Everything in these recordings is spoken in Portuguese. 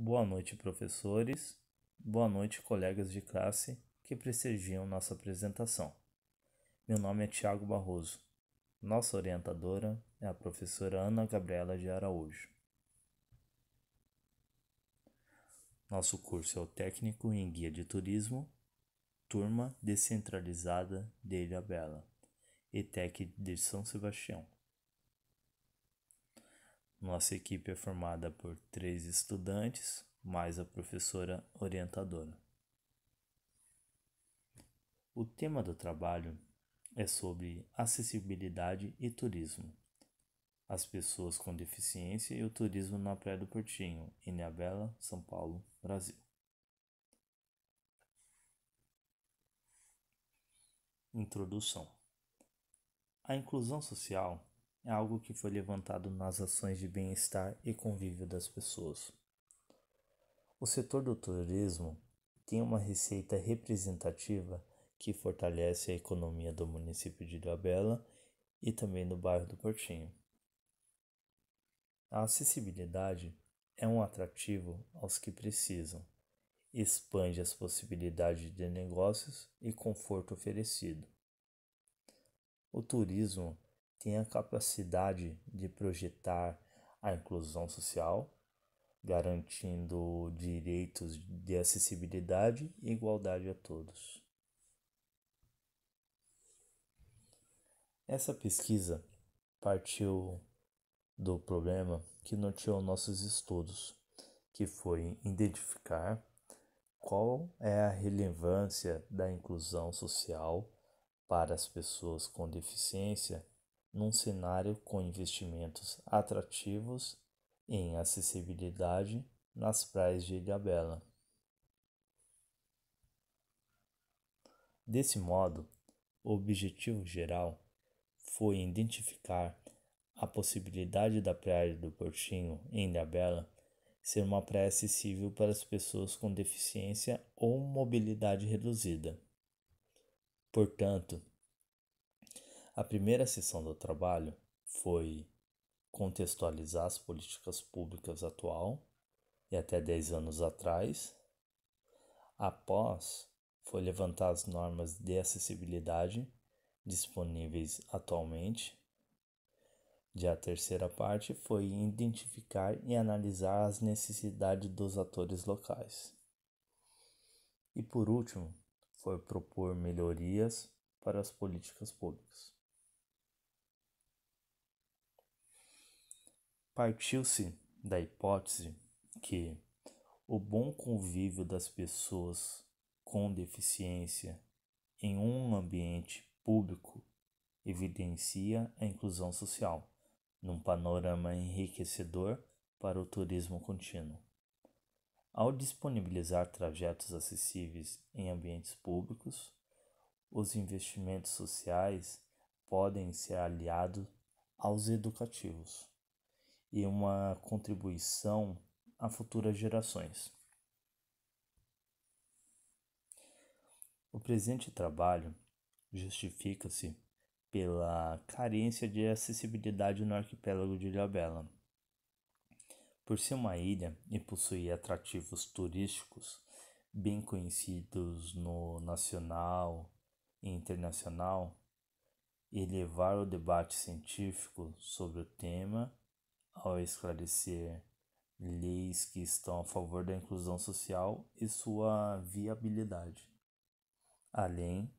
Boa noite, professores. Boa noite, colegas de classe que prestigiam nossa apresentação. Meu nome é Tiago Barroso. Nossa orientadora é a professora Ana Gabriela de Araújo. Nosso curso é o Técnico em Guia de Turismo, Turma Descentralizada de Ilhabela, ETEC de São Sebastião. Nossa equipe é formada por 3 estudantes, mais a professora orientadora. O tema do trabalho é sobre acessibilidade e turismo, as pessoas com deficiência e o turismo na Praia do Portinho, em Ilhabela, São Paulo, Brasil. Introdução. A inclusão social é algo que foi levantado nas ações de bem-estar e convívio das pessoas. O setor do turismo tem uma receita representativa que fortalece a economia do município de Ilhabela e também do bairro do Portinho. A acessibilidade é um atrativo aos que precisam, expande as possibilidades de negócios e conforto oferecido. O turismo tem a capacidade de projetar a inclusão social, garantindo direitos de acessibilidade e igualdade a todos. Essa pesquisa partiu do problema que norteou nossos estudos, que foi identificar qual é a relevância da inclusão social para as pessoas com deficiência num cenário com investimentos atrativos em acessibilidade nas praias de Ilhabela. Desse modo, o objetivo geral foi identificar a possibilidade da Praia do Portinho, em Ilhabela, ser uma praia acessível para as pessoas com deficiência ou mobilidade reduzida. Portanto, a primeira sessão do trabalho foi contextualizar as políticas públicas atual e até 10 anos atrás. Após, foi levantar as normas de acessibilidade disponíveis atualmente. Já a terceira parte foi identificar e analisar as necessidades dos atores locais. E por último, foi propor melhorias para as políticas públicas. Partiu-se da hipótese que o bom convívio das pessoas com deficiência em um ambiente público evidencia a inclusão social, num panorama enriquecedor para o turismo contínuo. Ao disponibilizar trajetos acessíveis em ambientes públicos, os investimentos sociais podem ser aliados aos educativos e uma contribuição a futuras gerações. O presente trabalho justifica-se pela carência de acessibilidade no arquipélago de Ilhabela. Por ser uma ilha e possuir atrativos turísticos bem conhecidos no nacional e internacional, elevar o debate científico sobre o tema ao esclarecer leis que estão a favor da inclusão social e sua viabilidade, além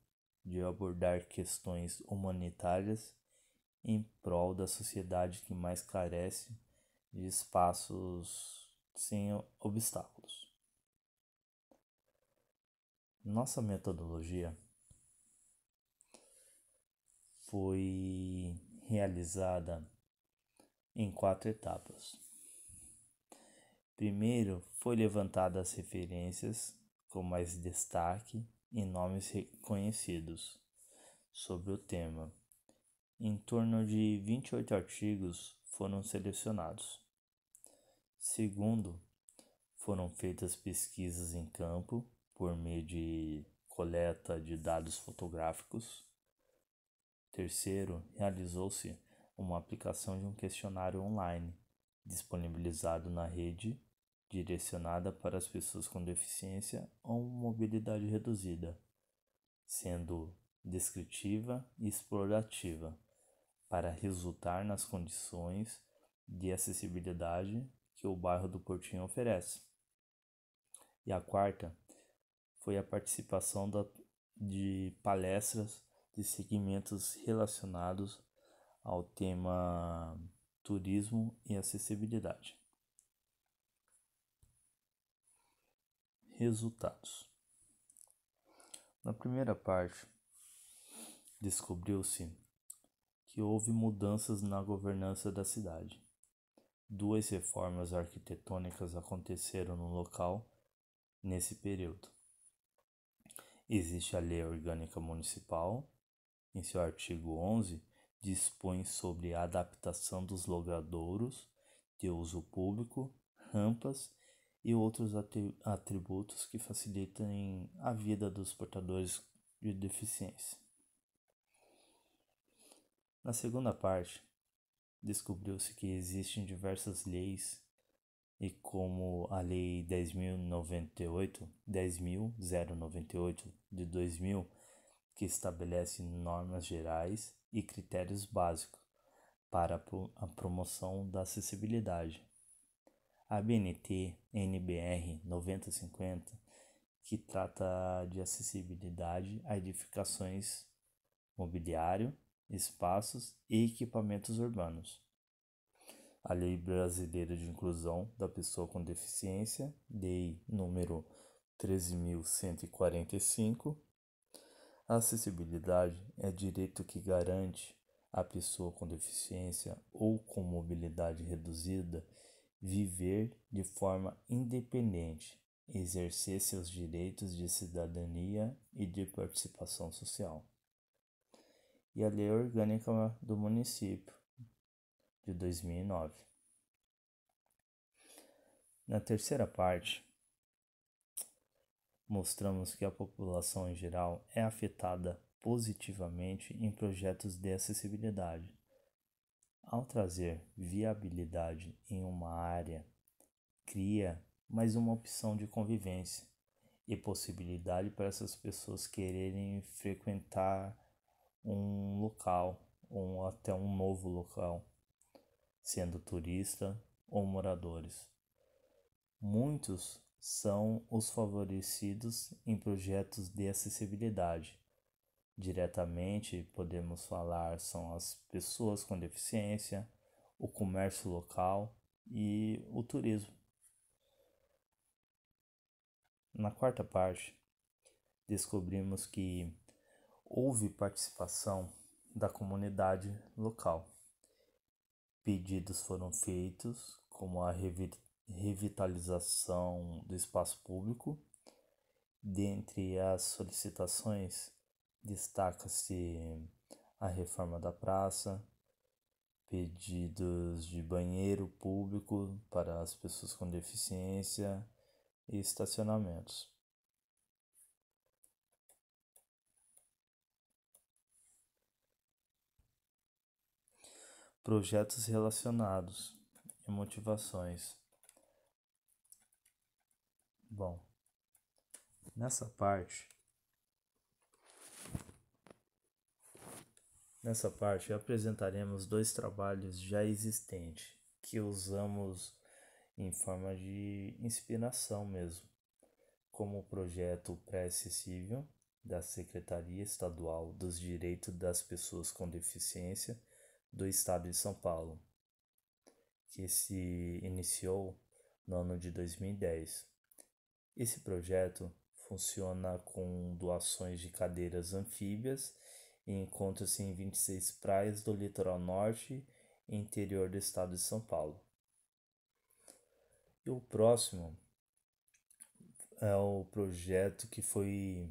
de abordar questões humanitárias em prol da sociedade que mais carece de espaços sem obstáculos. Nossa metodologia foi realizada em 4 etapas. Primeiro, foi levantadas as referências com mais destaque e nomes reconhecidos sobre o tema. Em torno de 28 artigos foram selecionados. Segundo, foram feitas pesquisas em campo por meio de coleta de dados fotográficos. Terceiro, realizou-se uma aplicação de um questionário online disponibilizado na rede direcionada para as pessoas com deficiência ou mobilidade reduzida, sendo descritiva e explorativa, para resultar nas condições de acessibilidade que o bairro do Portinho oferece. E a quarta foi a participação de palestras de segmentos relacionados ao tema turismo e acessibilidade. Resultados. Na primeira parte, descobriu-se que houve mudanças na governança da cidade. 2 reformas arquitetônicas aconteceram no local nesse período. Existe a Lei Orgânica Municipal, em seu artigo 11, dispõe sobre a adaptação dos logradouros de uso público, rampas e outros atributos que facilitem a vida dos portadores de deficiência. Na segunda parte, descobriu-se que existem diversas leis e como a Lei 10.098 de 2000, que estabelece normas gerais e critérios básicos para a promoção da acessibilidade. A ABNT NBR 9050, que trata de acessibilidade a edificações, mobiliário, espaços e equipamentos urbanos. A Lei Brasileira de Inclusão da Pessoa com Deficiência, Lei número 13.145. A acessibilidade é direito que garante à pessoa com deficiência ou com mobilidade reduzida viver de forma independente, exercer seus direitos de cidadania e de participação social. E a Lei Orgânica do Município, de 2009. Na terceira parte, mostramos que a população em geral é afetada positivamente em projetos de acessibilidade. Ao trazer viabilidade em uma área, cria mais uma opção de convivência e possibilidade para essas pessoas quererem frequentar um local ou até um novo local, sendo turista ou moradores. Muitos são os favorecidos em projetos de acessibilidade. Diretamente, podemos falar, são as pessoas com deficiência, o comércio local e o turismo. Na quarta parte, descobrimos que houve participação da comunidade local. Pedidos foram feitos, como a revitalização do espaço público. Dentre as solicitações, destaca-se a reforma da praça, pedidos de banheiro público para as pessoas com deficiência e estacionamentos. Projetos relacionados e motivações. Bom, nessa parte apresentaremos 2 trabalhos já existentes que usamos em forma de inspiração mesmo, como o projeto Pré-Acessível da Secretaria Estadual dos Direitos das Pessoas com Deficiência do Estado de São Paulo, que se iniciou no ano de 2010. Esse projeto funciona com doações de cadeiras anfíbias e encontra-se em 26 praias do litoral norte e interior do estado de São Paulo. E o próximo é o projeto que foi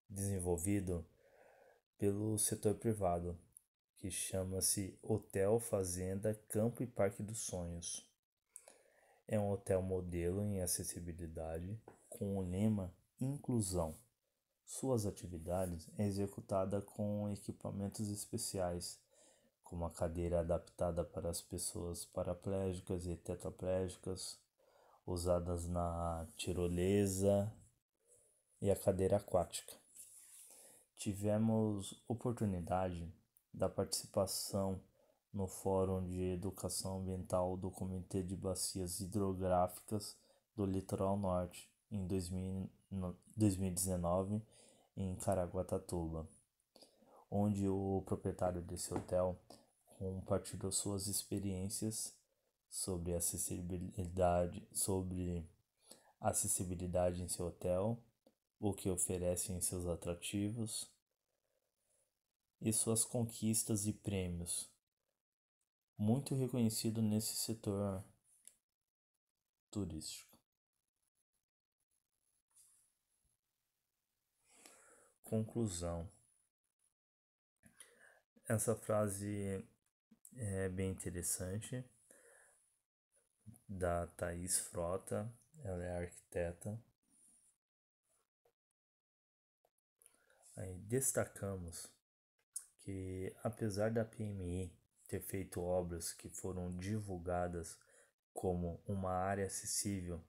desenvolvido pelo setor privado, que chama-se Hotel Fazenda Campo e Parque dos Sonhos. É um hotel modelo em acessibilidade com o lema Inclusão. Suas atividades é executada com equipamentos especiais, como a cadeira adaptada para as pessoas paraplégicas e tetraplégicas, usadas na tirolesa e a cadeira aquática. Tivemos oportunidade da participação no Fórum de Educação Ambiental do Comitê de Bacias Hidrográficas do Litoral Norte, em 2019, em Caraguatatuba, onde o proprietário desse hotel compartilhou suas experiências sobre acessibilidade em seu hotel, o que oferece em seus atrativos e suas conquistas e prêmios, muito reconhecido nesse setor turístico. Conclusão. Essa frase é bem interessante, da Thaís Frota, ela é arquiteta. Aí destacamos que, apesar da PMI ter feito obras que foram divulgadas como uma área acessível,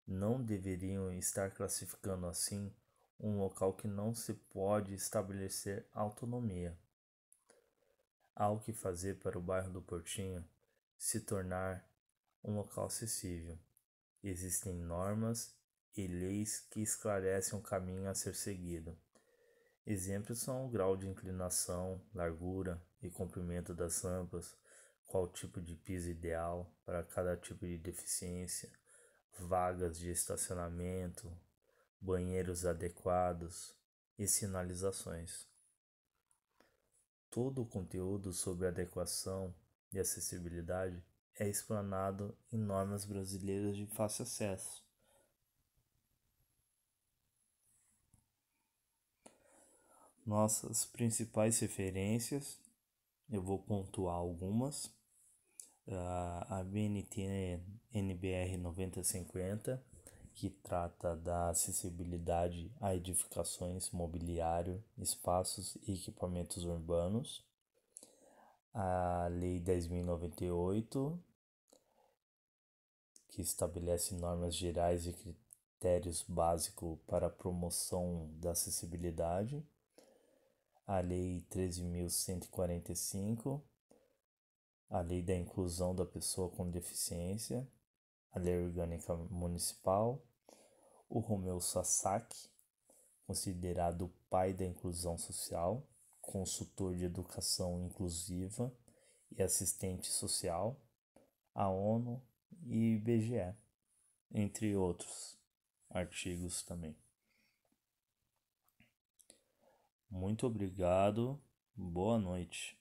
não deveriam estar classificando assim um local que não se pode estabelecer autonomia. Há o que fazer para o bairro do Portinho se tornar um local acessível. Existem normas e leis que esclarecem o caminho a ser seguido. Exemplos são o grau de inclinação, largura e comprimento das rampas, qual tipo de piso ideal para cada tipo de deficiência, vagas de estacionamento, banheiros adequados e sinalizações. Todo o conteúdo sobre adequação e acessibilidade é explanado em normas brasileiras de fácil acesso. Nossas principais referências, eu vou pontuar algumas. A BNT NBR 9050, que trata da acessibilidade a edificações, mobiliário, espaços e equipamentos urbanos. A Lei 10.098, que estabelece normas gerais e critérios básicos para a promoção da acessibilidade. A Lei 13.145, a Lei da Inclusão da Pessoa com Deficiência, a Lei Orgânica Municipal, o Romeu Sasaki, considerado o pai da inclusão social, consultor de educação inclusiva e assistente social, a ONU e IBGE, entre outros artigos também. Muito obrigado, boa noite.